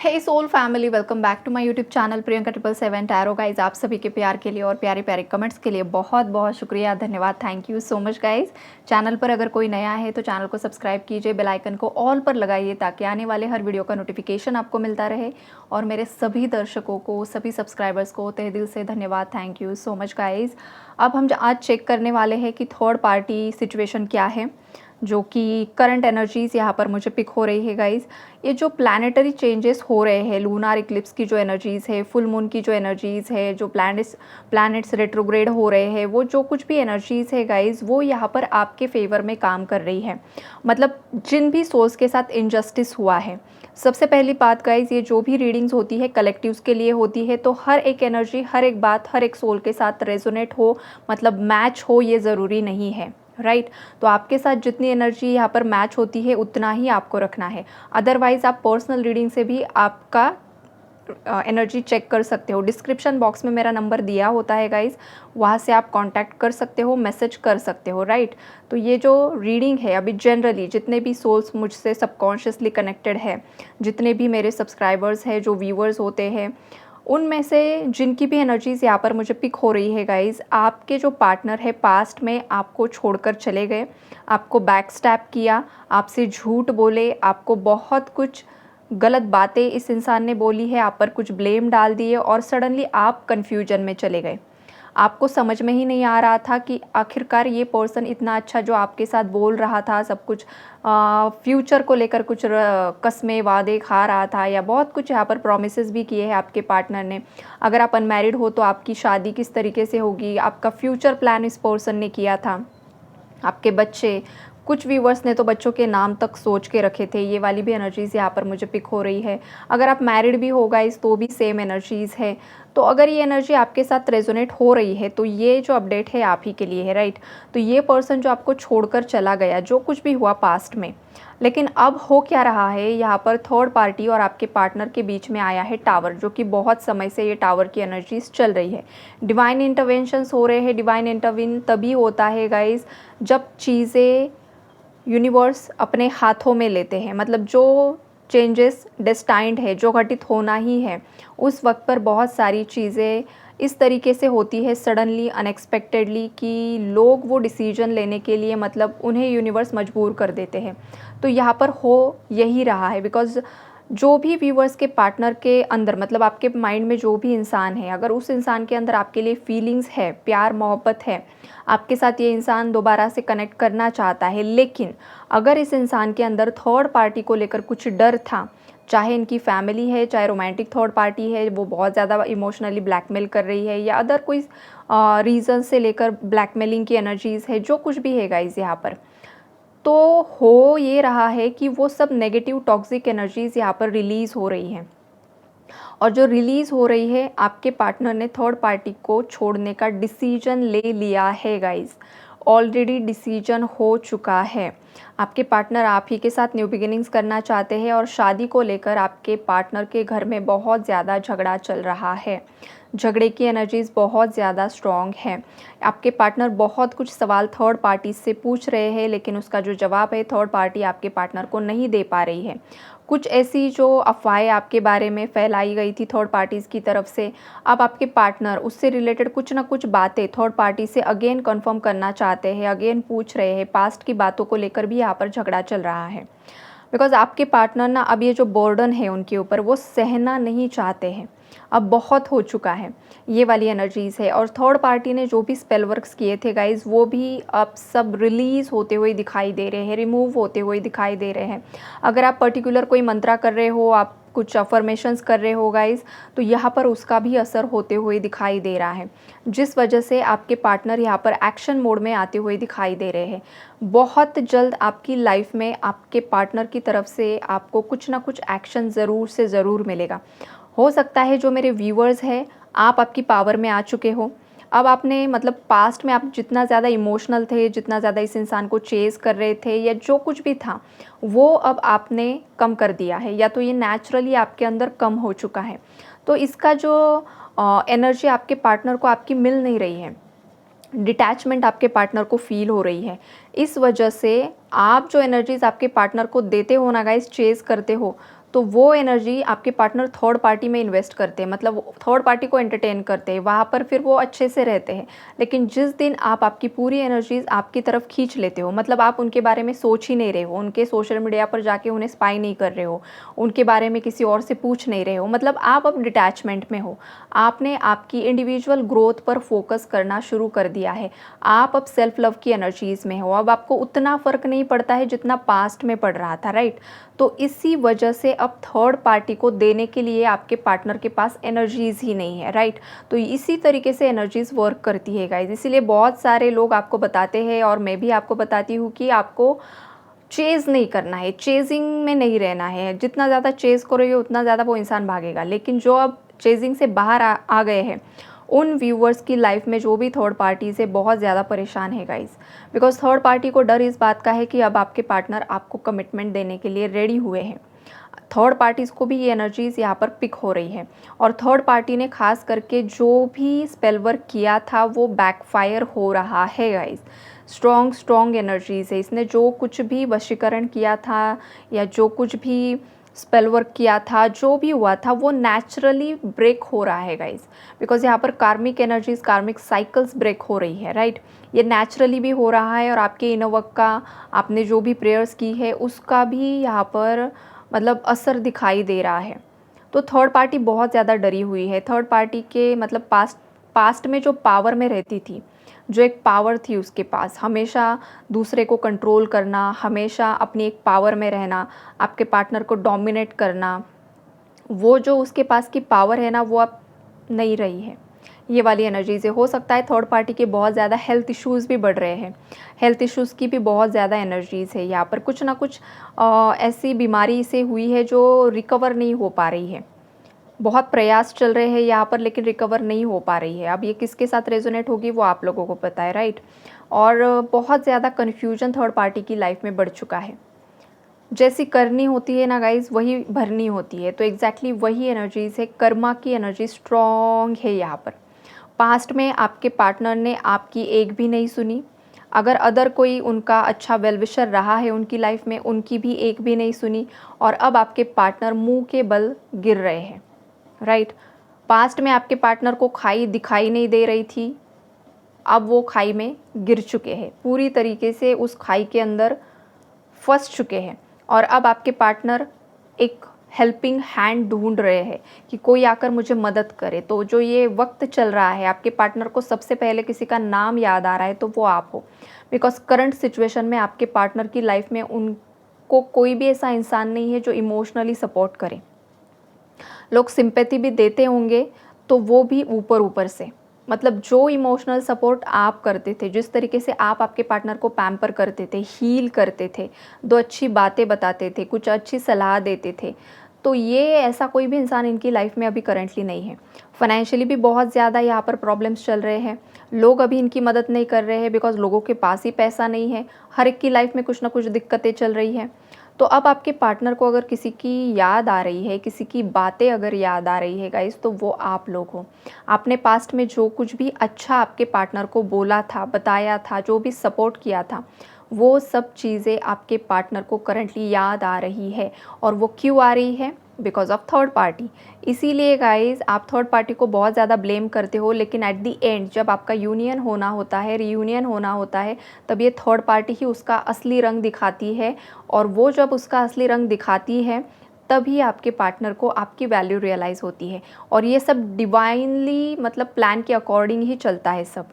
Hey soul family, welcome back to my YouTube channel Priyanka 777 tarot. Guys, आप सभी के प्यार के लिए और प्यारे प्यारे कमेंट्स के लिए बहुत बहुत शुक्रिया, धन्यवाद, thank you so much guys. Channel पर अगर कोई नया है तो चैनल को सब्सक्राइब कीजिए, बेल आइकन को ऑल पर लगाइए ताकि आने वाले हर वीडियो का नोटिफिकेशन आपको मिलता रहे। और मेरे सभी दर्शकों को, सभी सब्सक्राइबर्स को तहे दिल से धन्यवाद, thank you so much guys. अब हम आज चेक करने वाले हैं कि थर्ड पार्टी सिचुएशन क्या है, जो कि करंट एनर्जीज़ यहाँ पर मुझे पिक हो रही है गाइज़। ये जो प्लानिटरी चेंजेस हो रहे हैं, लूनार इक्लिप्स की जो एनर्जीज़ है, फुल मून की जो एनर्जीज़ है, जो प्लैनेट्स रेट्रोग्रेड हो रहे हैं, वो जो कुछ भी एनर्जीज़ है गाइज़, वो यहाँ पर आपके फेवर में काम कर रही है। मतलब जिन भी सोल्स के साथ इनजस्टिस हुआ है, सबसे पहली बात गाइज़, ये जो भी रीडिंग्स होती है कलेक्टिव्स के लिए होती है, तो हर एक एनर्जी, हर एक बात, हर एक सोल के साथ रेजोनेट हो, मतलब मैच हो, ये ज़रूरी नहीं है, राइट। तो आपके साथ जितनी एनर्जी यहाँ पर मैच होती है उतना ही आपको रखना है। अदरवाइज़ आप पर्सनल रीडिंग से भी आपका एनर्जी चेक कर सकते हो। डिस्क्रिप्शन बॉक्स में मेरा नंबर दिया होता है गाइज़, वहाँ से आप कांटेक्ट कर सकते हो, मैसेज कर सकते हो, राइट। तो ये जो रीडिंग है अभी जनरली जितने भी सोल्स मुझसे सबकॉन्शियसली कनेक्टेड है, जितने भी मेरे सब्सक्राइबर्स हैं, जो व्यूवर्स होते हैं, उनमें से जिनकी भी एनर्जीज़ यहाँ पर मुझे पिक हो रही है गाइज़, आपके जो पार्टनर है पास्ट में आपको छोड़कर चले गए, आपको बैक स्टैप किया, आपसे झूठ बोले, आपको बहुत कुछ गलत बातें इस इंसान ने बोली है, आप पर कुछ ब्लेम डाल दिए और सडनली आप कन्फ्यूजन में चले गए। आपको समझ में ही नहीं आ रहा था कि आखिरकार ये पर्सन इतना अच्छा जो आपके साथ बोल रहा था, सब कुछ फ्यूचर को लेकर कुछ कस्में वादे खा रहा था, या बहुत कुछ यहाँ पर प्रॉमिसेस भी किए हैं आपके पार्टनर ने। अगर आप अनमैरिड हो तो आपकी शादी किस तरीके से होगी, आपका फ्यूचर प्लान इस पर्सन ने किया था, आपके बच्चे, कुछ व्यूवर्स ने तो बच्चों के नाम तक सोच के रखे थे। ये वाली भी एनर्जीज़ यहाँ पर मुझे पिक हो रही है। अगर आप मैरिड भी हो गाइस तो भी सेम एनर्जीज़ है। तो अगर ये एनर्जी आपके साथ रेजोनेट हो रही है तो ये जो अपडेट है आप ही के लिए है, राइट। तो ये पर्सन जो आपको छोड़कर चला गया, जो कुछ भी हुआ पास्ट में, लेकिन अब हो क्या रहा है, यहाँ पर थर्ड पार्टी और आपके पार्टनर के बीच में आया है टावर, जो कि बहुत समय से ये टावर की एनर्जीज चल रही है। डिवाइन इंटरवेंशंस हो रहे हैं। डिवाइन इंटरविन तभी होता है गाइज जब चीज़ें यूनिवर्स अपने हाथों में लेते हैं, मतलब जो चेंजेस डेस्टाइंड है, जो घटित होना ही है, उस वक्त पर बहुत सारी चीज़ें इस तरीके से होती है सडनली, अनएक्सपेक्टेडली, कि लोग वो डिसीजन लेने के लिए, मतलब उन्हें यूनिवर्स मजबूर कर देते हैं। तो यहाँ पर हो यही रहा है, बिकॉज जो भी व्यूवर्स के पार्टनर के अंदर, मतलब आपके माइंड में जो भी इंसान है, अगर उस इंसान के अंदर आपके लिए फीलिंग्स है, प्यार मोहब्बत है, आपके साथ ये इंसान दोबारा से कनेक्ट करना चाहता है, लेकिन अगर इस इंसान के अंदर थर्ड पार्टी को लेकर कुछ डर था, चाहे इनकी फैमिली है, चाहे रोमांटिक थर्ड पार्टी है, वो बहुत ज़्यादा इमोशनली ब्लैकमेल कर रही है, या अदर कोई रीज़न से लेकर ब्लैकमेलिंग की एनर्जीज़ है, जो कुछ भी है गाइज यहाँ पर, तो हो ये रहा है कि वो सब नेगेटिव टॉक्सिक एनर्जीज़ यहाँ पर रिलीज़ हो रही हैं। और जो रिलीज़ हो रही है, आपके पार्टनर ने थर्ड पार्टी को छोड़ने का डिसीजन ले लिया है गाइस। ऑलरेडी डिसीजन हो चुका है। आपके पार्टनर आप ही के साथ न्यू बिगिनिंग्स करना चाहते हैं और शादी को लेकर आपके पार्टनर के घर में बहुत ज़्यादा झगड़ा चल रहा है। झगड़े की एनर्जीज़ बहुत ज़्यादा स्ट्रॉन्ग है। आपके पार्टनर बहुत कुछ सवाल थर्ड पार्टी से पूछ रहे हैं, लेकिन उसका जो जवाब है थर्ड पार्टी आपके पार्टनर को नहीं दे पा रही है। कुछ ऐसी जो अफवाहें आपके बारे में फैलाई गई थी थर्ड पार्टीज़ की तरफ से, अब आपके पार्टनर उससे रिलेटेड कुछ ना कुछ बातें थर्ड पार्टी से अगेन कंफर्म करना चाहते हैं, अगेन पूछ रहे हैं। पास्ट की बातों को लेकर भी यहाँ पर झगड़ा चल रहा है, बिकॉज़ आपके पार्टनर ना अब ये जो बर्डन है उनके ऊपर, वो सहना नहीं चाहते हैं। अब बहुत हो चुका है, ये वाली एनर्जीज़ है। और थर्ड पार्टी ने जो भी स्पेल वर्क्स किए थे गाइज़, वो भी अब सब रिलीज़ होते हुए दिखाई दे रहे हैं, रिमूव होते हुए दिखाई दे रहे हैं। अगर आप पर्टिकुलर कोई मंत्रा कर रहे हो, आप कुछ अफर्मेशंस कर रहे हो गाइज़, तो यहाँ पर उसका भी असर होते हुए दिखाई दे रहा है, जिस वजह से आपके पार्टनर यहाँ पर एक्शन मोड में आते हुए दिखाई दे रहे हैं। बहुत जल्द आपकी लाइफ में आपके पार्टनर की तरफ से आपको कुछ ना कुछ एक्शन ज़रूर से ज़रूर मिलेगा। हो सकता है जो मेरे व्यूअर्स हैं, आप आपकी पावर में आ चुके हो। अब आपने, मतलब पास्ट में आप जितना ज़्यादा इमोशनल थे, जितना ज़्यादा इस इंसान को चेज़ कर रहे थे, या जो कुछ भी था, वो अब आपने कम कर दिया है, या तो ये नेचुरली आपके अंदर कम हो चुका है। तो इसका जो एनर्जी आपके पार्टनर को आपकी मिल नहीं रही है, डिटैचमेंट आपके पार्टनर को फील हो रही है। इस वजह से आप जो एनर्जीज़ आपके पार्टनर को देते हो ना गाइस, चेज़ करते हो, तो वो एनर्जी आपके पार्टनर थर्ड पार्टी में इन्वेस्ट करते हैं, मतलब थर्ड पार्टी को एंटरटेन करते हैं, वहाँ पर फिर वो अच्छे से रहते हैं। लेकिन जिस दिन आप आपकी पूरी एनर्जीज आपकी तरफ खींच लेते हो, मतलब आप उनके बारे में सोच ही नहीं रहे हो, उनके सोशल मीडिया पर जाके उन्हें स्पाई नहीं कर रहे हो, उनके बारे में किसी और से पूछ नहीं रहे हो, मतलब आप अब डिटैचमेंट में हो, आपने आपकी इंडिविजुअल ग्रोथ पर फोकस करना शुरू कर दिया है, आप अब सेल्फ लव की एनर्जीज़ में हो, अब आपको उतना फ़र्क नहीं पड़ता है जितना पास्ट में पड़ रहा था, राइट। तो इसी वजह से अब थर्ड पार्टी को देने के लिए आपके पार्टनर के पास एनर्जीज़ ही नहीं है, राइट। तो इसी तरीके से एनर्जीज़ वर्क करती है गाइज, इसीलिए बहुत सारे लोग आपको बताते हैं और मैं भी आपको बताती हूँ कि आपको चेज़ नहीं करना है, चेजिंग में नहीं रहना है, जितना ज़्यादा चेज़ करोगे उतना ज़्यादा वो इंसान भागेगा। लेकिन जो अब चेजिंग से बाहर आ गए हैं, उन व्यूवर्स की लाइफ में जो भी थर्ड पार्टी से बहुत ज़्यादा परेशान है गाइस, बिकॉज थर्ड पार्टी को डर इस बात का है कि अब आपके पार्टनर आपको कमिटमेंट देने के लिए रेडी हुए हैं। थर्ड पार्टीज़ को भी ये एनर्जीज़ यहाँ पर पिक हो रही है, और थर्ड पार्टी ने खास करके जो भी स्पेल वर्क किया था वो बैकफायर हो रहा है गाइस। स्ट्रॉन्ग एनर्जीज़ है, इसने जो कुछ भी वशीकरण किया था या जो कुछ भी स्पेल वर्क किया था, जो भी हुआ था वो नेचुरली ब्रेक हो रहा है गाइस, बिकॉज यहाँ पर कार्मिक एनर्जीज, कार्मिक साइकिल्स ब्रेक हो रही है, राइट। ये नेचुरली भी हो रहा है, और आपके इनर वर्क का, आपने जो भी प्रेयर्स की है उसका भी यहाँ पर मतलब असर दिखाई दे रहा है। तो थर्ड पार्टी बहुत ज़्यादा डरी हुई है। थर्ड पार्टी के मतलब पास्ट में जो पावर में रहती थी, जो एक पावर थी उसके पास, हमेशा दूसरे को कंट्रोल करना, हमेशा अपनी एक पावर में रहना, आपके पार्टनर को डोमिनेट करना, वो जो उसके पास की पावर है ना वो अब नहीं रही है। ये वाली एनर्जी से हो सकता है थर्ड पार्टी के बहुत ज़्यादा हेल्थ इश्यूज़ भी बढ़ रहे हैं, हेल्थ इश्यूज़ की भी बहुत ज़्यादा एनर्जीज़ है यहाँ पर, कुछ ना कुछ ऐसी बीमारी से हुई है जो रिकवर नहीं हो पा रही है। बहुत प्रयास चल रहे हैं यहाँ पर लेकिन रिकवर नहीं हो पा रही है। अब ये किसके साथ रेजोनेट होगी वो आप लोगों को पता है, राइट। और बहुत ज़्यादा कन्फ्यूजन थर्ड पार्टी की लाइफ में बढ़ चुका है। जैसी करनी होती है ना गाइज वही भरनी होती है, तो एग्जैक्टली वही एनर्जीज है। कर्मा की एनर्जी स्ट्रॉन्ग है यहाँ पर। पास्ट में आपके पार्टनर ने आपकी एक भी नहीं सुनी, अगर अदर कोई उनका अच्छा वेलविशर रहा है उनकी लाइफ में, उनकी भी एक भी नहीं सुनी, और अब आपके पार्टनर मुंह के बल गिर रहे हैं, राइट। पास्ट में आपके पार्टनर को खाई दिखाई नहीं दे रही थी, अब वो खाई में गिर चुके हैं, पूरी तरीके से उस खाई के अंदर फंस चुके हैं, और अब आपके पार्टनर एक हेल्पिंग हैंड ढूंढ रहे हैं कि कोई आकर मुझे मदद करे। तो जो ये वक्त चल रहा है, आपके पार्टनर को सबसे पहले किसी का नाम याद आ रहा है तो वो आप हो, बिकॉज करंट सिचुएशन में आपके पार्टनर की लाइफ में उनको कोई भी ऐसा इंसान नहीं है जो इमोशनली सपोर्ट करे। लोग सिंपैथी भी देते होंगे तो वो भी ऊपर ऊपर से, मतलब जो इमोशनल सपोर्ट आप करते थे, जिस तरीके से आप आपके पार्टनर को पैम्पर करते थे, हील करते थे, दो अच्छी बातें बताते थे, कुछ अच्छी सलाह देते थे, तो ये ऐसा कोई भी इंसान इनकी लाइफ में अभी करेंटली नहीं है। फाइनेंशियली भी बहुत ज़्यादा यहाँ पर प्रॉब्लम्स चल रहे हैं, लोग अभी इनकी मदद नहीं कर रहे हैं बिकॉज लोगों के पास ही पैसा नहीं है, हर एक की लाइफ में कुछ ना कुछ दिक्कतें चल रही हैं। तो अब आपके पार्टनर को अगर किसी की याद आ रही है, किसी की बातें अगर याद आ रही है गाइस, तो वो आप लोग हो। आपने पास्ट में जो कुछ भी अच्छा आपके पार्टनर को बोला था, बताया था, जो भी सपोर्ट किया था, वो सब चीज़ें आपके पार्टनर को करंटली याद आ रही है। और वो क्यों आ रही है? Because of third party. इसीलिए गाइज आप थर्ड पार्टी को बहुत ज़्यादा ब्लेम करते हो, लेकिन एट दी एंड जब आपका यूनियन होना होता है, रीयूनियन होना होता है, तब ये थर्ड पार्टी ही उसका असली रंग दिखाती है। और वो जब उसका असली रंग दिखाती है तभी आपके पार्टनर को आपकी वैल्यू रियलाइज़ होती है। और ये सब डिवाइनली मतलब प्लान के अकॉर्डिंग ही चलता है सब।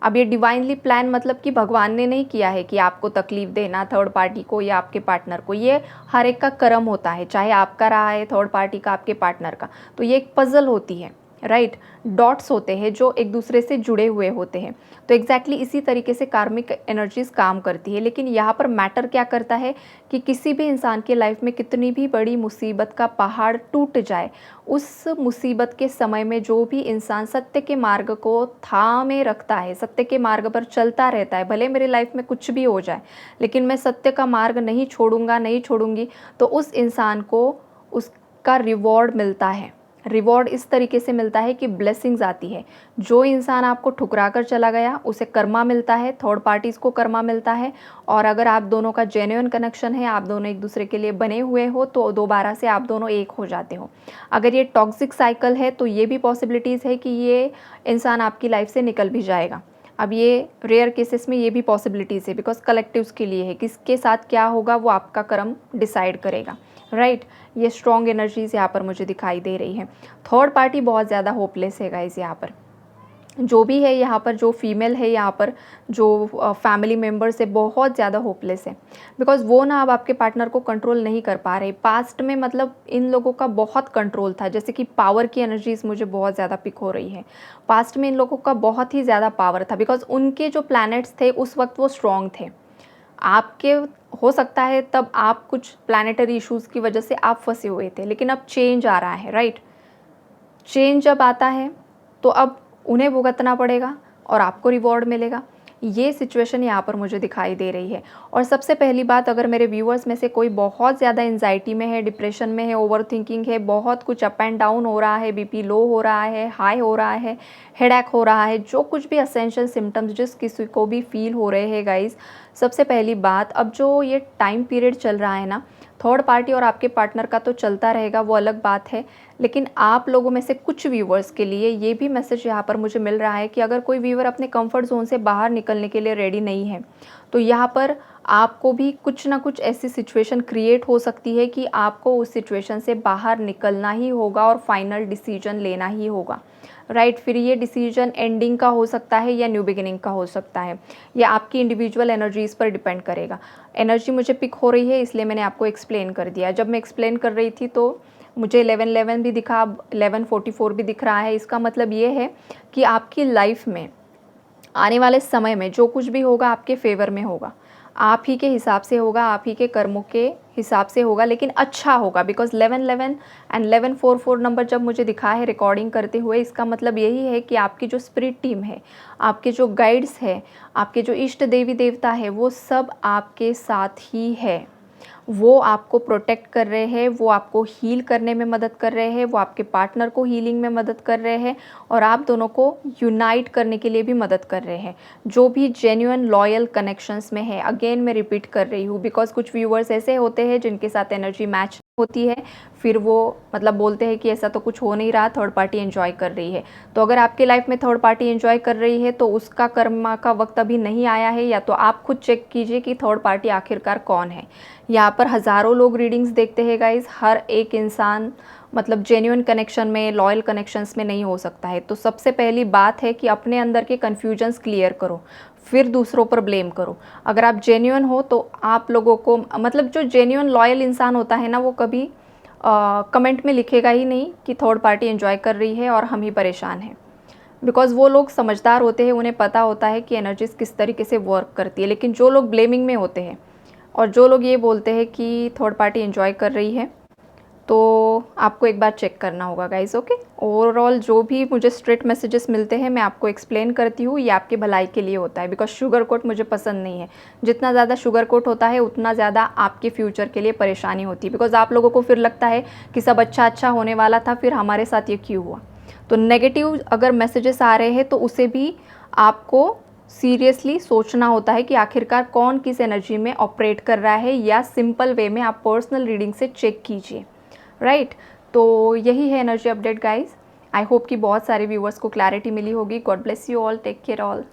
अब ये डिवाइनली प्लान मतलब कि भगवान ने नहीं किया है कि आपको तकलीफ़ देना थर्ड पार्टी को या आपके पार्टनर को, ये हर एक का कर्म होता है, चाहे आपका रहा है, थर्ड पार्टी का, आपके पार्टनर का। तो ये एक पज़ल होती है, राइट। डॉट्स होते हैं जो एक दूसरे से जुड़े हुए होते हैं। तो एग्जैक्टली इसी तरीके से कार्मिक एनर्जीज काम करती है। लेकिन यहाँ पर मैटर क्या करता है कि किसी भी इंसान के लाइफ में कितनी भी बड़ी मुसीबत का पहाड़ टूट जाए, उस मुसीबत के समय में जो भी इंसान सत्य के मार्ग को थामे रखता है, सत्य के मार्ग पर चलता रहता है, भले मेरी लाइफ में कुछ भी हो जाए लेकिन मैं सत्य का मार्ग नहीं छोड़ूंगा, नहीं छोड़ूंगी, तो उस इंसान को उसका रिवॉर्ड मिलता है, रिवॉर्ड इस तरीके से मिलता है कि ब्लेसिंग्स आती है। जो इंसान आपको ठुकरा कर चला गया उसे कर्मा मिलता है, थर्ड पार्टीज़ को कर्मा मिलता है। और अगर आप दोनों का जेन्युइन कनेक्शन है, आप दोनों एक दूसरे के लिए बने हुए हो, तो दोबारा से आप दोनों एक हो जाते हो। अगर ये टॉक्सिक साइकिल है तो ये भी पॉसिबिलिटीज़ है कि ये इंसान आपकी लाइफ से निकल भी जाएगा। अब ये रेयर केसेस में ये भी पॉसिबिलिटीज़ है, बिकॉज कलेक्टिव्स के लिए है, किसके साथ क्या होगा वो आपका कर्म डिसाइड करेगा, राइट। ये स्ट्रॉन्ग एनर्जीज यहाँ पर मुझे दिखाई दे रही है। थर्ड पार्टी बहुत ज़्यादा होपलेस है गाइस। यहाँ पर जो भी है, यहाँ पर जो फीमेल है, यहाँ पर जो फैमिली मेम्बर्स है, बहुत ज़्यादा होपलेस है। बिकॉज वो ना अब आपके पार्टनर को कंट्रोल नहीं कर पा रहे। पास्ट में मतलब इन लोगों का बहुत कंट्रोल था, जैसे कि पावर की एनर्जीज मुझे बहुत ज़्यादा पिक हो रही है। पास्ट में इन लोगों का बहुत ही ज़्यादा पावर था, बिकॉज उनके जो प्लैनेट्स थे उस वक्त वो स्ट्रॉन्ग थे। आपके हो सकता है तब आप कुछ प्लानिटरी इश्यूज़ की वजह से आप फंसे हुए थे, लेकिन अब चेंज आ रहा है, राइट। चेंज जब आता है तो अब उन्हें भुगतना पड़ेगा और आपको रिवॉर्ड मिलेगा। ये सिचुएशन यहाँ पर मुझे दिखाई दे रही है। और सबसे पहली बात, अगर मेरे व्यूअर्स में से कोई बहुत ज़्यादा एंजाइटी में है, डिप्रेशन में है, ओवर थिंकिंग है, बहुत कुछ अप एंड डाउन हो रहा है, बीपी लो हो रहा है, हाई हो रहा है, हेडेक हो रहा है, जो कुछ भी असेंशियल सिम्टम्स जिस किसी को भी फील हो रहे हैं गाइज, सबसे पहली बात, अब जो ये टाइम पीरियड चल रहा है ना, थर्ड पार्टी और आपके पार्टनर का तो चलता रहेगा, वो अलग बात है। लेकिन आप लोगों में से कुछ व्यूवर्स के लिए ये भी मैसेज यहाँ पर मुझे मिल रहा है कि अगर कोई व्यूवर अपने कंफर्ट जोन से बाहर निकलने के लिए रेडी नहीं है, तो यहाँ पर आपको भी कुछ ना कुछ ऐसी सिचुएशन क्रिएट हो सकती है कि आपको उस सिचुएशन से बाहर निकलना ही होगा और फाइनल डिसीजन लेना ही होगा, राइट। फिर ये डिसीजन एंडिंग का हो सकता है या न्यू बिगिनिंग का हो सकता है। यह आपकी इंडिविजुअल एनर्जीज़ पर डिपेंड करेगा। एनर्जी मुझे पिक हो रही है, इसलिए मैंने आपको एक्सप्लेन कर दिया। जब मैं एक्सप्लेन कर रही थी तो मुझे 1111 भी दिखा, 1144 भी दिख रहा है। इसका मतलब ये है कि आपकी लाइफ में आने वाले समय में जो कुछ भी होगा आपके फेवर में होगा, आप ही के हिसाब से होगा, आप ही के कर्मों के हिसाब से होगा, लेकिन अच्छा होगा। बिकॉज 1111 एंड 1144 नंबर जब मुझे दिखा है रिकॉर्डिंग करते हुए, इसका मतलब यही है कि आपकी जो स्पिरिट टीम है, आपके जो गाइड्स है, आपके जो इष्ट देवी देवता है, वो सब आपके साथ ही है। वो आपको प्रोटेक्ट कर रहे हैं, वो आपको हील करने में मदद कर रहे हैं, वो आपके पार्टनर को हीलिंग में मदद कर रहे हैं और आप दोनों को यूनाइट करने के लिए भी मदद कर रहे हैं। जो भी जेन्युइन लॉयल कनेक्शंस में है, अगेन मैं रिपीट कर रही हूँ, बिकॉज कुछ व्यूअर्स ऐसे होते हैं जिनके साथ एनर्जी मैच होती है, फिर वो मतलब बोलते हैं कि ऐसा तो कुछ हो नहीं रहा, थर्ड पार्टी एंजॉय कर रही है। तो अगर आपकी लाइफ में थर्ड पार्टी एंजॉय कर रही है तो उसका कर्मा का वक्त अभी नहीं आया है, या तो आप खुद चेक कीजिए कि थर्ड पार्टी आखिरकार कौन है। यहाँ पर हज़ारों लोग रीडिंग्स देखते हैं गाइज, हर एक इंसान मतलब जेन्युइन कनेक्शन में, लॉयल कनेक्शंस में नहीं हो सकता है। तो सबसे पहली बात है कि अपने अंदर के कन्फ्यूजन्स क्लियर करो, फिर दूसरों पर ब्लेम करो। अगर आप जेन्युइन हो तो आप लोगों को मतलब जो जेन्युइन लॉयल इंसान होता है ना, वो कभी कमेंट में लिखेगा ही नहीं कि थर्ड पार्टी एंजॉय कर रही है और हम ही परेशान हैं। बिकॉज वो लोग समझदार होते हैं, उन्हें पता होता है कि एनर्जीज किस तरीके से वर्क करती है। लेकिन जो लोग ब्लेमिंग में होते हैं और जो लोग ये बोलते हैं कि थर्ड पार्टी एंजॉय कर रही है, तो आपको एक बार चेक करना होगा गाइज, ओके। ओवरऑल जो भी मुझे स्ट्रेट मैसेजेस मिलते हैं मैं आपको एक्सप्लेन करती हूँ, ये आपके भलाई के लिए होता है। बिकॉज शुगर कोट मुझे पसंद नहीं है। जितना ज़्यादा शुगर कोट होता है उतना ज़्यादा आपके फ्यूचर के लिए परेशानी होती है। बिकॉज आप लोगों को फिर लगता है कि सब अच्छा अच्छा होने वाला था, फिर हमारे साथ ये क्यों हुआ। तो नेगेटिव अगर मैसेजेस आ रहे हैं तो उसे भी आपको सीरियसली सोचना होता है कि आखिरकार कौन किस एनर्जी में ऑपरेट कर रहा है, या सिंपल वे में आप पर्सनल रीडिंग से चेक कीजिए, राइट। तो यही है energy update guys. I hope कि बहुत सारे व्यूअर्स को क्लैरिटी मिली होगी। God bless you all, take care all.